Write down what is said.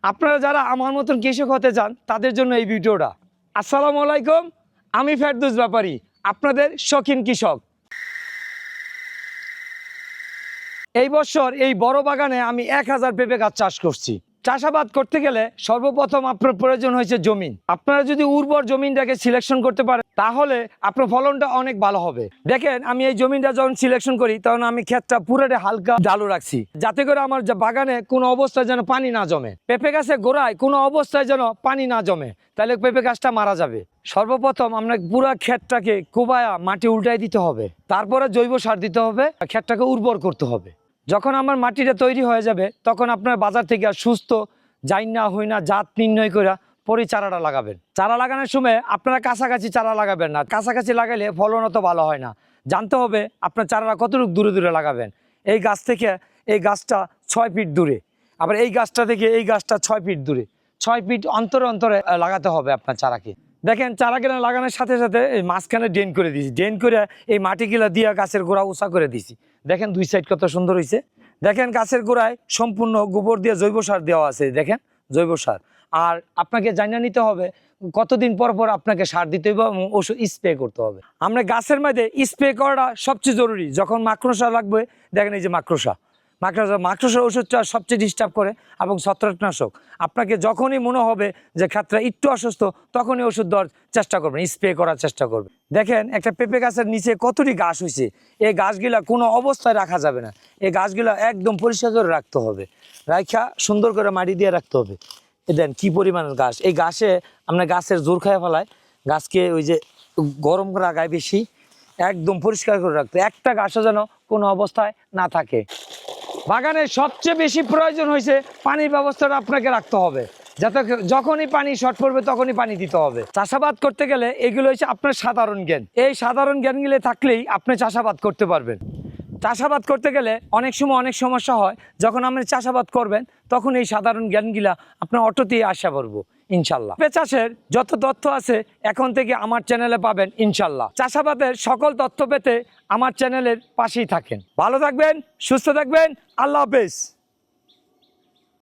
আপনারা যারা আমার মতন কৃষক হতে চান তাদের জন্য এই ভিডিওটা। আসসালামু আলাইকুম, আমি ফেরদৌস ব্যাপারী, আপনাদের শৌখিন কৃষক। এই বছর এই বড় বাগানে আমি 1000 পেঁপে গাছ চাষ করছি। চাষাবাদ করতে গেলে সর্বপ্রথম আপনার প্রয়োজন হয়েছে জমি। আপনারা যদি উর্বর জমিনটাকে সিলেকশন করতে পারেন তাহলে আপনার ফলনটা অনেক ভালো হবে। দেখেন, আমি এই জমিনটা যখন সিলেকশন করি তখন আমি ক্ষেতটা পুরোটা হালকা ঢালু রাখছি, যাতে করে আমার বাগানে কোনো অবস্থায় যেন পানি না জমে, পেঁপে গাছের গোড়ায় কোনো অবস্থায় যেন পানি না জমে, তাহলে পেঁপে গাছটা মারা যাবে। সর্বপ্রথম আমরা পুরো ক্ষেতটাকে কোবায়া মাটি উল্টাই দিতে হবে, তারপরে জৈব সার দিতে হবে, ক্ষেতটাকে উর্বর করতে হবে। যখন আমার মাটিটা তৈরি হয়ে যাবে তখন আপনার বাজার থেকে সুস্থ জাইনা হইনা জাত নির্ণয় করে পরে চারাটা লাগাবেন। চারা লাগানোর সময় আপনারা কাছাকাছি চারা লাগাবেন না, কাছাকাছি লাগাইলে ফলন অত ভালো হয় না। জানতে হবে আপনার চারাটা কতটুকু দূরে দূরে লাগাবেন। এই গাছ থেকে এই গাছটা 6 ফিট দূরে, আবার এই গাছটা থেকে এই গাছটা 6 ফিট দূরে, 6 ফিট অন্তরে অন্তরে লাগাতে হবে আপনার চারাকে। দেখেন, চারা কিনা লাগানোর সাথে সাথে এই মাঝখানে ড্রেন করে দিয়েছি, ড্রেন করে এই মাটিগুলা দিয়ে গাছের গোড়া উঁচা করে দিয়েছি। দেখেন দুই সাইড কত সুন্দর হয়েছে। দেখেন গাছের গোড়ায় সম্পূর্ণ গোবর দিয়ে জৈব সার দেওয়া আছে, দেখেন জৈব সার। আর আপনাকে জানিয়ে নিতে হবে কতদিন পর পর আপনাকে সার দিতে হবে এবং ওষুধ স্প্রে করতে হবে। আমরা গাছের মধ্যে স্প্রে করাটা সবচেয়ে জরুরি। যখন মাকড়সা লাগবে, দেখেন এই যে মাকড়সার ওষুধটা সবচেয়ে ডিস্টার্ব করে এবং ছত্রাকনাশক। আপনাকে যখনই মনে হবে যে ক্ষেতটা একটু অসুস্থ তখনই ওষুধ দেওয়ার চেষ্টা করবেন, স্প্রে করার চেষ্টা করবেন। দেখেন একটা পেঁপে গাছের নিচে কতটি ঘাস হয়েছে। এই গাছগুলা কোনো অবস্থায় রাখা যাবে না, এই গাছগুলা একদম পরিষ্কার করে রাখতে হবে, রাখা সুন্দর করে মাটি দিয়ে রাখতে হবে। দেন কি পরিমাণের ঘাস, এই ঘাসে আমরা গাছের জোর খাইয়া ফেলায়, গাছকে ওই যে গরম লাগায় বেশি, একদম পরিষ্কার করে রাখতে, একটা গাছও যেন কোনো অবস্থায় না থাকে। বাগানের সবচেয়ে বেশি প্রয়োজন হয়েছে পানির ব্যবস্থাটা আপনাকে রাখতে হবে, যাতে যখনই পানি শর্ট পড়বে তখনই পানি দিতে হবে। চাষাবাদ করতে গেলে এগুলো হচ্ছে আপনার সাধারণ জ্ঞান, এই সাধারণ জ্ঞানগুলো থাকলেই আপনি চাষাবাদ করতে পারবেন। চাষাবাদ করতে গেলে অনেক সময় অনেক সমস্যা হয়, যখন আপনি চাষাবাদ করবেন তখন এই সাধারণ জ্ঞানগুলা আপনার অটোতেই আশা করবো ইনশাল্লাহ। পেঁপে চাষের যত তথ্য আছে এখন থেকে আমার চ্যানেলে পাবেন ইনশাল্লাহ। চাষাবাদের সকল তথ্য পেতে আমার চ্যানেলের পাশেই থাকেন। ভালো থাকবেন, সুস্থ থাকবেন, আল্লাহ হাফেজ।